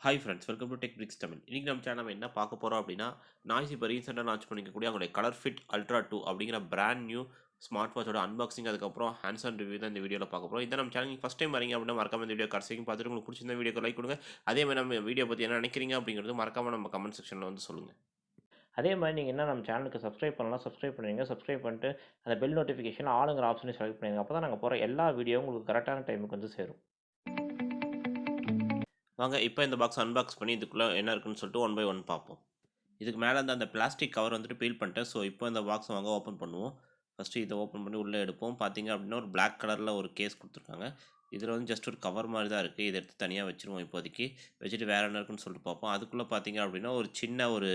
Hi friends, welcome to tech BRICS Tamil. இன்னைக்கு நம்ம channel என்ன பார்க்க போறோம் அப்படின்னா, நாய்ஸ் இப்போ ரீசெண்டாக லான்ச் பண்ணிக்கக்கூடிய அவங்களுடைய ColorFit Ultra 2 அப்படிங்கிற பிராண்ட் நியூ ஸ்மார்ட் வாட்சோட அன்பாக்சிங், அதுக்கப்புறம் ஹேண்ட்ஸ் ஆன் ரிவ்யூ தான் இந்த வீடியோவில் பார்க்க போறோம். இதை நம்ம சேனல் ஃபர்ஸ்ட் டைம் வரீங்க அப்படின்னா மறக்காம இந்த வீடியோ கடைசி வரைக்கும் பார்த்துட்டு உங்களுக்கு பிடிச்சிருந்த வீடியோக்கு லைக் கொடுங்க. அதே மாதிரி நம்ம வீடியோ பற்றி என்ன நினைக்கிறீங்க அப்படிங்கிறது மறக்காம நம்ம கமெண்ட் செக்ஷனில் வந்து சொல்லுங்க. அதே மாதிரி நீங்கள் என்ன நம்ம சேனலுக்கு சப்ஸ்கிரைப் பண்ணலாம், சப்ஸ்கிரைப் பண்ணுவீங்க. சப்ஸ்கிரைப் பண்ணிட்டு அந்த பெல் நோட்டிஃபிகேஷன் ஆளுங்கிற ஆப்ஷனையும் செலக்ட் பண்ணிடுங்க. அப்போ தான் நாங்கள் போகிற எல்லா வீடியோவும் உங்களுக்கு கரெக்டான டைமுக்கு வந்து சேரும். வாங்க இப்போ இந்த பாக்ஸ் அன்பாக்ஸ் பண்ணி இதுக்குள்ளே என்ன இருக்குன்னு சொல்லிட்டு ஒன் பை ஒன் பார்ப்போம். இதுக்கு மேலே அந்த பிளாஸ்டிக் கவர் வந்துட்டு பீல் பண்ணிட்டேன். ஸோ இப்போ இந்த பாக்ஸை வாங்க ஓப்பன் பண்ணுவோம். ஃபஸ்ட்டு இதை ஓப்பன் பண்ணி உள்ளே எடுப்போம். பார்த்தீங்க அப்படின்னா ஒரு பிளாக் கலரில் ஒரு கேஸ் கொடுத்துருக்காங்க. இதில் வந்து ஜஸ்ட் ஒரு கவர் மாதிரி தான் இருக்குது. இதை எடுத்து தனியாக வச்சுருவோம் இப்போதைக்கு. வச்சுட்டு வேறு என்ன இருக்குன்னு சொல்லிட்டு பார்ப்போம். அதுக்குள்ளே பார்த்தீங்க அப்படின்னா ஒரு சின்ன ஒரு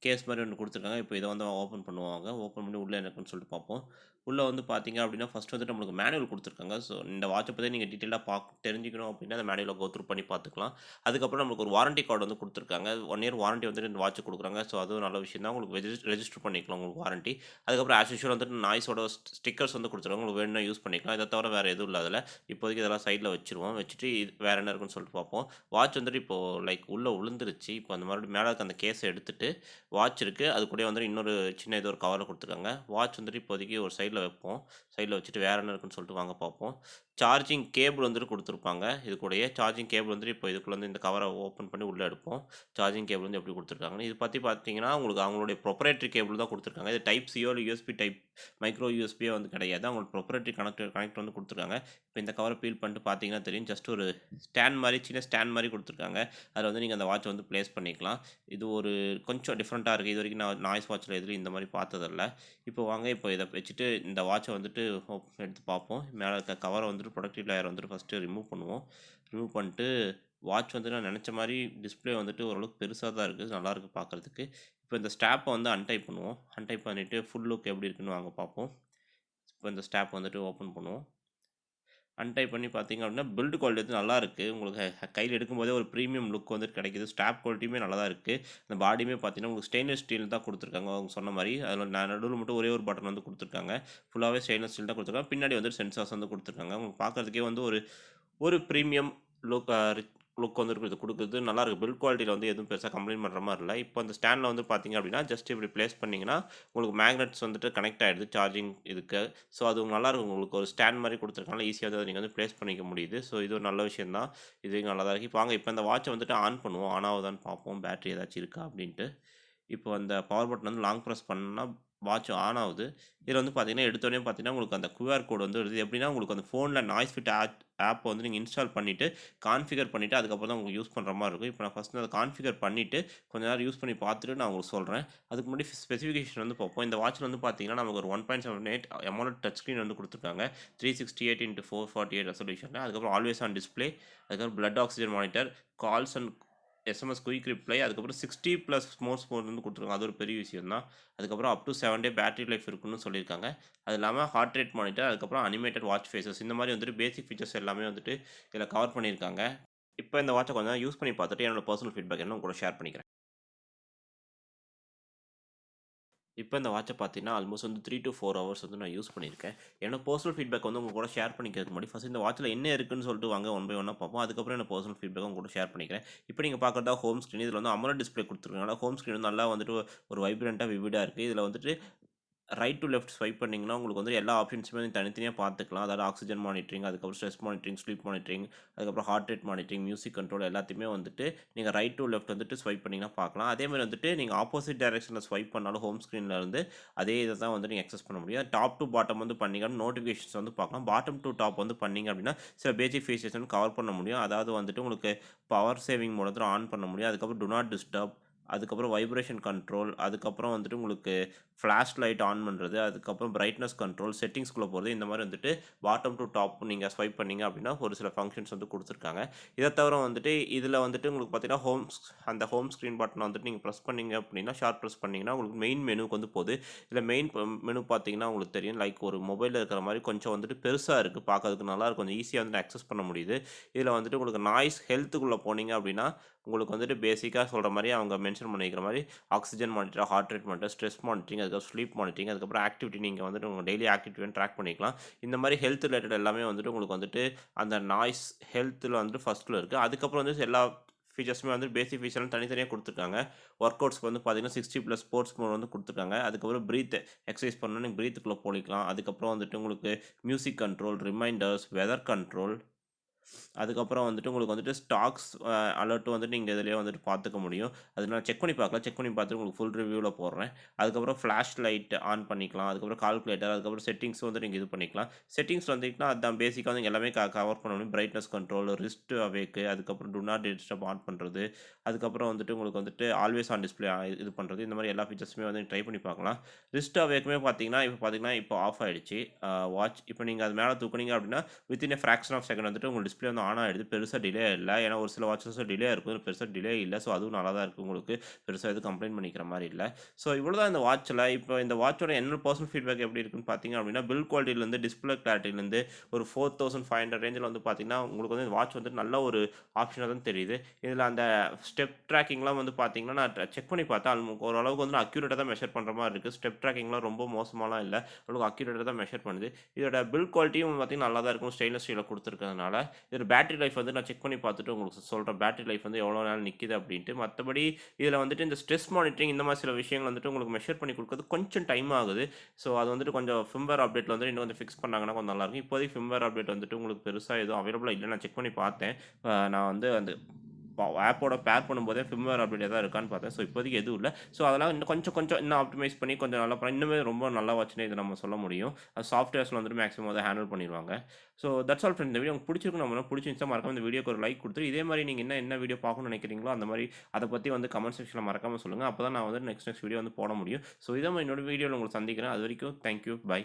கேஸ் மாதிரி ஒன்று கொடுத்துருக்காங்க. இப்போ இதை வந்து ஓப்பன் பண்ணுவாங்க. ஓப்பன் பண்ணி உள்ளே இருக்குன்னு சொல்லிட்டு பார்ப்போம். உள்ளே வந்து பார்த்தீங்க அப்படின்னா ஃபஸ்ட் வந்துட்டு நம்மளுக்கு மேனுவல் கொடுத்துருக்காங்க. ஸோ இந்த வாட்சை பற்றி நீங்கள் டீட்டெயிலாக தெரிஞ்சுக்கணும் அப்படின்னா அந்த மேனுவலை கோ த்ரூ பண்ணி பார்த்துக்கலாம். அதுக்கப்புறம் நம்மளுக்கு ஒரு வாரண்டி கார்டு வந்து கொடுத்துருக்காங்க. 1 இயர் வாரண்டி வந்துட்டு இந்த வாட்ச் கொடுக்குறாங்க. ஸோ அதுவும் நல்ல விஷயம் தான். உங்களுக்கு ரெஜிஸ்டர் பண்ணிக்கலாம் உங்களுக்கு வாரண்டி. அதுக்கப்புறம் ஆஸ் யூஷுவல் வந்துட்டு நாய்ஸோட ஸ்டிக்கர்ஸ் வந்து கொடுத்துருக்காங்க. உங்களுக்கு வேணும்னா யூஸ் பண்ணிக்கலாம். இதை தவிர வேறு எதுவும் இல்லை அதில். இப்போதைக்கு இதெல்லாம் சைடில் வச்சுருவோம். வச்சுட்டு வேறு என்ன இருக்குன்னு சொல்லிட்டு பார்ப்போம். வாட்ச் வந்துட்டு இப்போது லைக் உள்ளே விழுந்துருச்சு. இப்போ அந்த மறுபடியும் மேலே இருக்க அந்த கேஸை எடுத்துட்டு வாட்ச் இருக்குது. அது கூட வந்துட்டு இன்னொரு சின்ன ஏதோ ஒரு கவரில் கொடுத்துருக்காங்க. வாட்ச் வந்துட்டு இப்போதைக்கு ஒரு சைடில் வைப்போம். சைடில் வச்சுட்டு வேறு என்ன இருக்குன்னு சொல்லிட்டு வாங்க பார்ப்போம். சார்ஜிங் கேபிள் வந்துட்டு கொடுத்துருப்பாங்க. இது கூடயே சார்ஜிங் கேபிள் வந்துட்டு இப்போ இதுக்குள்ள வந்து இந்த கவரை ஓப்பன் பண்ணி உள்ளே எடுப்போம். சார்ஜிங் கேபிள் வந்து எப்படி கொடுத்துருக்காங்கன்னு இது பற்றி பார்த்தீங்கன்னா உங்களுக்கு அவங்களுடைய ப்ரொப்ரைட்டரி கேபிள் தான் கொடுத்துருக்காங்க. இது டைப் சியோ இல்லை யூஎஸ்பி டைப் மைக்ரோ யூஎஸ்பியோ வந்து கிடையாது. அவங்களுக்கு ப்ரொப்ரைட்டரி கனெக்ட் வந்து கொடுத்துருக்காங்க. இப்போ இந்த கவரை பீல் பண்ணிட்டு பார்த்தீங்கன்னா தெரியும். ஜஸ்ட் ஒரு ஸ்டாண்ட் மாதிரி சின்ன ஸ்டாண்ட் மாதிரி கொடுத்துருக்காங்க. அதில் வந்து நீங்கள் அந்த வாட்ச் வந்து ப்ளேஸ் பண்ணிக்கலாம். இது ஒரு கொஞ்சம் டிஃப்ரெண்ட்டாக இருக்குது. இது வரைக்கும் நான் நாய்ஸ் வாட்சில் எதுலையும் இந்த மாதிரி பார்த்ததில்ல. இப்போ வாங்க இப்போ இதை வச்சுட்டு இந்த வாட்சை வந்துட்டு எடுத்து பார்ப்போம். மேலே இருக்க கவரை வந்துட்டு ப்ரொடக்டிவ் லேயர் வந்துட்டு ஃபஸ்ட்டு ரிமூவ் பண்ணுவோம். ரிமூவ் பண்ணிட்டு வாட்ச் வந்து நான் நினச்ச மாதிரி டிஸ்பிளே வந்துட்டு ஓரளவுக்கு பெருசாக தான் இருக்குது. நல்லாயிருக்கு பார்க்குறதுக்கு. இப்போ இந்த ஸ்டாப்பை வந்து அன்டைப் பண்ணுவோம். அன்டைப் பண்ணிவிட்டு ஃபுல் லுக் எப்படி இருக்குன்னு வாங்க பார்ப்போம். இப்போ இந்த ஸ்டாப் வந்துட்டு ஓப்பன் பண்ணுவோம். அன்டைப் பண்ணி பார்த்தீங்க அப்படின்னா பில்ட் குவாலிட்டி வந்து நல்லாயிருக்கு. உங்களுக்கு கையில் எடுக்கும்போதே ஒரு ப்ரீமியம் லுக் வந்துட்டு கிடைக்குது. ஸ்டாப் குவாலிட்டியுமே நல்லா தான் இருக்குது. அந்த பாடியுமே பார்த்தீங்கன்னா உங்களுக்கு ஸ்டெயின்லெஸ் ஸ்டீல் தான் கொடுத்துருக்காங்க. அவங்க சொன்ன மாதிரி அதில் நடுவில் மட்டும் ஒரே ஒரு பட்டன் வந்து கொடுத்துருக்காங்க. ஃபுல்லாகவே ஸ்டெயின்லெஸ் ஸ்டீல் தான் கொடுத்துருக்காங்க. பின்னாடி வந்து சென்சார்ஸ் வந்து கொடுத்துருக்காங்க. உங்களுக்கு பார்க்குறதுக்கே வந்து ஒரு ஒரு ப்ரீமியம் லுக் லுக் வந்து இது கொடுக்குறது நல்லாயிருக்கு. பில்ட் குவாலிட்டியில் வந்து எதுவும் பெருசாக கம்ப்ளைண்ட் பண்ணுற மாதிரி இல்லை. இப்போ அந்த ஸ்டாண்டில் வந்து பார்த்தீங்க அப்படின்னா ஜஸ்ட் இப்படி ப்ளேஸ் பண்ணிங்கன்னா உங்களுக்கு மேக்னெட்ஸ் வந்துட்டு கனெக்ட் ஆகிடுது சார்ஜிங் இதுக்கு. ஸோ அது நல்லாயிருக்கும். உங்களுக்கு ஒரு ஸ்டாண்ட் மாதிரி கொடுத்துருக்காங்க. ஈஸியாக வந்து நீங்கள் வந்து ப்ளேஸ் பண்ணிக்க முடியுது. ஸோ இது ஒரு நல்ல விஷயம் தான். இது நல்லா தான் இருக்குது. இப்போ வாங்க இப்போ இந்த வாட்சை வந்துட்டு ஆன் பண்ணுவோம். ஆன் ஆகுதான்னு பார்ப்போம். பேட்டரி ஏதாச்சும் இருக்கா அப்படின்ட்டு. இப்போ அந்த பவர் பட்டன் வந்து லாங் ப்ரெஸ் பண்ணால் வாட்ச் ஆன் ஆகுது. இதில் வந்து பார்த்தீங்கன்னா எடுத்தோடனே பார்த்தீங்கன்னா உங்களுக்கு அந்த QR கோட் வந்து வருது. எப்படின்னா உங்களுக்கு அந்த ஃபோனில் நாய்ஸ் ஃபிட் ஆப் வந்து நீங்கள் இன்ஸ்டால் பண்ணிவிட்டு கான்ஃபிகர் பண்ணிவிட்டு அதுக்கப்புறம் தான் உங்களுக்கு யூஸ் பண்ணுற மாதிரி இருக்கும். இப்போ நான் ஃபஸ்ட்டு அதை கான்ஃபிகர் பண்ணிவிட்டு கொஞ்ச நேரம் யூஸ் பண்ணி பார்த்துட்டு நான் உங்களுக்கு சொல்கிறேன். அதுக்கு முன்னாடி ஸ்பெசிஃபிகேஷன் வந்து பார்ப்போம். இந்த வாட்சில் வந்து பார்த்தீங்கன்னா நமக்கு ஒரு 1.78 AMOLED டச் ஸ்க்ரீன் வந்து கொடுத்துருக்காங்க. 368x448 ரெசல்யூஷனில். அதுக்கப்புறம் ஆல்வேஸ் ஆன் டிஸ்பிளே. அதுக்கப்புறம் blood oxygen monitor, calls and SMS quick reply, அதுக்கப்புறம் 60+ மோட்ஸ் வந்து கொடுத்துருக்காங்க. அது ஒரு பெரிய விஷயம் தான். அதுக்கப்புறம் up to 7 day battery life இருக்குன்னு சொல்லியிருக்காங்க. அது இல்லாமல் ஹார்ட் ரேட் மானிட்டர், அதுக்கப்புறம் அனிமேட்டட் வாட்ச் ஃபேஸஸ் இந்த மாதிரி வந்துட்டு பேசிக் ஃபீச்சர்ஸ் எல்லாமே வந்துட்டு இதில் கவர் பண்ணியிருக்காங்க. இப்போ இந்த வாட்சை கொஞ்சம் யூஸ் பண்ணி பார்த்துட்டு என்னோட பர்சனல் ஃபீட்பேக் என்ன கூட ஷேர் பண்ணிக்கிறேன். இப்போ இந்த வாட்சை பார்த்தீங்கன்னா ஆல்மோஸ்ட் வந்து 3 to 4 ஹவர்ஸ் வந்து நான் யூஸ் பண்ணியிருக்கேன். என்னோட பர்சனல் ஃபீட்பேக் வந்து உங்க கூட ஷேர் பண்ணிக்கிறதுக்கு முன்னாடி ஃபஸ்ட் இந்த வாட்சில் என்ன இருக்குன்னு சொல்லிட்டு வாங்க ஒன் பை ஒன்னாக பார்ப்போம். அதுக்கப்புறம் என்னோட பர்சனல் ஃபீட்பேக் உங்க கூட ஷேர் பண்ணிக்கிறேன். இப்போ நீங்கள் பார்க்குறதா ஹோம் ஸ்க்ரீன். இதில் வந்து AMOLED டிஸ்பிளே கொடுத்துருக்கனால ஹோம் ஸ்க்ரீன் வந்து நல்லா வந்துட்டு ஒரு வைப்ரண்ட்டாக விவிடாக இருக்குது. இதில் வந்துட்டு ரைட் டு லெஃப்ட் ஸ்வைப் பண்ணிங்கன்னா உங்களுக்கு வந்து எல்லா ஆப்ஷன்ஸுமே தனித்தனியாக பார்த்துக்கலாம். அதாவது ஆக்சிஜன் மானிட்டரிங், அதுக்கப்புறம் ஸ்ட்ரெஸ் மானிட்டரிங், ஸ்லீப் மானிட்டரிங், அதுக்கப்புறம் heart rate monitoring, music control எல்லாத்தையுமே வந்துட்டு நீங்கள் ரைட் டு லெஃப்ட் வந்துட்டு ஸ்வைப் பண்ணிங்கன்னா பார்க்கலாம். அதேமாதிரி வந்துட்டு நீங்கள் ஆப்போசிட் டைரெக்ஷனில் ஸ்வைப் பண்ணாலும் ஹோம் ஸ்க்ரீனில் இருந்து அதே இதை தான் வந்து நீங்கள் அக்சஸ் பண்ண முடியும். டாப் டு பாட்டம் வந்து பண்ணிங்கன்னா நோட்டிஃபிகேஷன்ஸ் வந்து பார்க்கலாம். பாட்டம் டு டாப் வந்து பண்ணிங்க அப்படின்னா சில பேசிக் ஃபீச்சர்ஸ் வந்து கவர் பண்ண முடியும். அதாவது வந்துட்டு உங்களுக்கு பவர் சேவிங் மோட் வந்து ஆன் பண்ண முடியும். அதுக்கப்புறம் டு நாட் டிஸ்டர்ப், அதுக்கப்புறம் வைப்ரேஷன் கண்ட்ரோல், அதுக்கப்புறம் வந்துட்டு உங்களுக்கு ஃப்ளாஷ் லைட் ஆன் பண்ணுறது, அதுக்கப்புறம் பிரைட்னஸ் கண்ட்ரோல், செட்டிங்ஸ்குள்ளே போகிறது, இந்த மாதிரி வந்துட்டு பாட்டம் டு டாப் நீங்கள் ஸ்வைப் பண்ணிங்க அப்படின்னா ஒரு சில ஃபங்க்ஷன்ஸ் வந்து கொடுத்துருக்காங்க. இதை தவிர வந்துட்டு இதில் வந்துட்டு உங்களுக்கு பார்த்தீங்கன்னா அந்த ஹோம் ஸ்க்ரீன் பட்டனை வந்துட்டு நீங்கள் ப்ரெஸ் பண்ணிங்க அப்படின்னா ஷார்ட் ப்ரெஸ் பண்ணிங்கன்னா உங்களுக்கு மெயின் மெனுக்கு வந்து போகுது. இதில் மெயின் மெனு பார்த்தீங்கன்னா உங்களுக்கு தெரியும் லைக் ஒரு மொபைலில் இருக்கிற மாதிரி கொஞ்சம் வந்துட்டு பெருசாக இருக்குது. பார்க்கறதுக்கு நல்லாயிருக்கும். கொஞ்சம் ஈஸியாக வந்துட்டு அக்சஸ் பண்ண முடியுது. இதில் வந்துட்டு உங்களுக்கு நாய்ஸ் ஹெல்த்துக்குள்ளே போனீங்க அப்படின்னா உங்களுக்கு வந்துட்டு பேசிக்காக சொல்கிற மாதிரி அவங்க மென்ஷன் பண்ணிக்கிற மாதிரி oxygen monitor, heart rate monitor, stress monitoring, அதுக்கப்புறம் ஸ்லீப் மானிட்டரிங், அதுக்கப்புறம் ஆக்டிவிட்டி நீங்கள் வந்துட்டு உங்கள் டெய்லி ஆக்டிவிட்டி வந்து ட்ராக் பண்ணிக்கலாம். இந்த மாதிரி ஹெல்த் ரிலேட்டட் எல்லாமே வந்துட்டு உங்களுக்கு வந்துட்டு அந்த நாய்ஸ் ஹெல்த்தில் வந்துட்டு ஃபஸ்ட்டில் இருக்குது. அதுக்கப்புறம் வந்து எல்லா ஃபீச்சர்ஸுமே வந்து பேசிக் ஃபீச்சர்லாம் தனித்தனியாக கொடுத்துருக்காங்க. ஒர்க் அவுட்ஸ்க்கு வந்து பார்த்தீங்கன்னா 60+ ஸ்போர்ட்ஸ் மோட் வந்து கொடுத்துருக்காங்க. அதுக்கப்புறம் பிரீத் எக்ஸர்சைஸ் பண்ணணும்னா நீங்க பிரீத்துக்குள்ள போய்க்கலாம். அதுக்கப்புறம் வந்துட்டு உங்களுக்கு music control, reminders, weather control, அதுக்கப்புறம் வந்துட்டு உங்களுக்கு வந்துட்டு ஸ்டாக்ஸ் அலர்ட் வந்துட்டு நீங்க இதிலேயே வந்துட்டு பார்த்துக்க முடியும். அது நான் செக் பண்ணி பார்க்கலாம். செக் பண்ணி பார்த்துட்டு உங்களுக்கு ஃபுல் ரிவ்யூல போடுறேன். அதுக்கப்புறம் ஃபிளாஷ் லைட் ஆன் பண்ணிக்கலாம். அதுக்கப்புறம் கால்குலேட்டர், அதுக்கப்புறம் செட்டிங்ஸ் வந்து நீங்க இது பண்ணிக்கலாம். செட்டிங்ஸ் வந்தீங்கன்னா அதான் பேசிக்கா வந்து எல்லாமே கவர் பண்ண முடியும். பிரைட்னஸ் கண்ட்ரோல், ரிஸ்ட் அவேக், அதுக்கப்புறம் டு நாட் டிஸ்டர்ப் ஆன் பண்றது, அதுக்கப்புறம் வந்துட்டு உங்களுக்கு வந்துட்டு ஆல்வேஸ் ஆன் டிஸ்ப்ளே இது பண்றது. இந்த மாதிரி எல்லா ஃபீச்சர்ஸுமே வந்து ட்ரை பண்ணி பார்க்கலாம். ரிஸ்ட் அவேக்குமே பார்த்தீங்கன்னா இப்போ ஆஃப் ஆயிடுச்சு. வாட்ச் இப்போ நீங்க அது மேல தூக்குனீங்க அப்படின்னா within a fraction of second வந்துட்டு உங்க டிஸ்ப்ளே வந்து ஆன் ஆயிடுது. பெருசா டிலே இல்ல. ஏன்னா ஒரு சில வாட்சஸ்ல டிலே இருக்கும். இதுல பெருசா டிலே இல்ல. ஸோ அதுவும் நல்லா தான் இருக்கு உங்களுக்கு. பெருசா எதுவும் கம்ப்ளைண்ட் பண்ணிக்கிற மாரி இல்ல. ஸோ இவ்வளோதான் இந்த வாட்ச்ல. இப்போ இந்த வாட்சோட என்னோட பெர்சனல் ஃபீட்பேக் எப்படி இருக்குன்னு பார்த்தீங்க அப்படின்னா, பில்ட் குவாலிட்டிலேருந்து, டிஸ்ப்ளே கிளாரிட்டிலேருந்து ஒரு 4500 ரேஞ்சில வந்து பார்த்தீங்கன்னா, உங்களுக்கு வந்து இந்த வாட்ச் வந்து நல்ல ஒரு ஆப்ஷனா தான் தெரியுது. இதில அந்த ஸ்டெப் ட்ராக்கிங்லாம் வந்து பார்த்தீங்கன்னா, நான் செக் பண்ணி பார்த்தேன். ஓரளவுக்கு வந்து அக்யூரேட்டா தான் மெஷர் பண்ற மாரி இருக்கு. ஸ்டெப் ட்ராக்கிங்லாம் ரொம்ப மோசமாலாம் இல்ல. ஓரளவுக்கு அக்யூரேட்டா தான் மெஷர் பண்ணுது. இதோட பில்ட் குவாலிட்டியும் பார்த்தீங்கன்னா நல்லா தான் இருக்கும். ஸ்டெயின்லெஸ் ஸ்டீல்ல குடுத்துருக்கிறதுனால. இதோட பேட்டரி லைஃப் வந்து நான் செக் பண்ணி பார்த்துட்டு உங்களுக்கு சொல்றேன். பேட்டரி லைஃப் வந்து எவ்வளோ நேரம் நிக்குது அப்படின்ட்டு. மத்தபடி இதில வந்துட்டு இந்த ஸ்ட்ரெஸ் மானிட்டரிங் இந்த மாரி சில விஷயங்கள் வந்துட்டு உங்களுக்கு மெஷர் பண்ணி குடுக்குறது கொஞ்சம் டைம் ஆகுது. ஸோ அது வந்துட்டு கொஞ்சம் ஃபிர்ம்வேர் அப்டேட்ல வந்து இன்னும் கொஞ்சம் ஃபிக்ஸ் பண்ணாங்கன்னா கொஞ்சம் நல்லாயிருக்கும். இப்போதைக்கு ஃபிர்ம்வேர் அப்டேட் வந்துட்டு உங்களுக்கு பெருசா எதுவும் அவைலபிளா இல்ல. நான் செக் பண்ணி பார்த்தேன். நான் வந்து அந்த ஆப்போட பேர் பண்ணும்போதே ஃபிர்ம்வேர் அப்டேட் எதாவது இருக்கான்னு பார்த்தேன். ஸோ இப்போதைக்கு எதுவும் இல்ல. ஸோ அதெல்லாம் இன்னும் கொஞ்சம் கொஞ்சம் இன்னும் ஆப்டிமைஸ் பண்ணி கொஞ்சம் நல்லா இன்னுமே ரொம்ப நல்லா வாட்ச்னே இத நம்ம சொல்ல முடியும். அது சாஃப்ட்வேர்ஸ்ல வந்துட்டு மேக்ஸிமம் அத ஹேண்டில் பண்ணிருவாங்க. So that's all friends. இந்த வீடியோ உங்களுக்கு பிடிச்சிருக்கும் நம்புறேன். பிடிச்சிருந்துச்சா மறக்காம இந்த வீடியோக்கு ஒரு லைக் குடுத்துட்டு, இதே மாரி நீங்க என்ன வீடியோ பார்க்கணும்னு நினைக்கிறீங்களோ, அந்த மாரி அத பத்தி வந்து கமெண்ட் செக்ஷன்ல மறக்காம சொல்லுங்க. அப்பதான் நான் வந்து நெக்ஸ்ட் வீடியோ வந்து போட முடியும். ஸோ இதே மாரி இன்னொரு வீடியோல உங்கள சந்திக்கிறேன். அதுவரைக்கும் தேங்க் யூ. பை.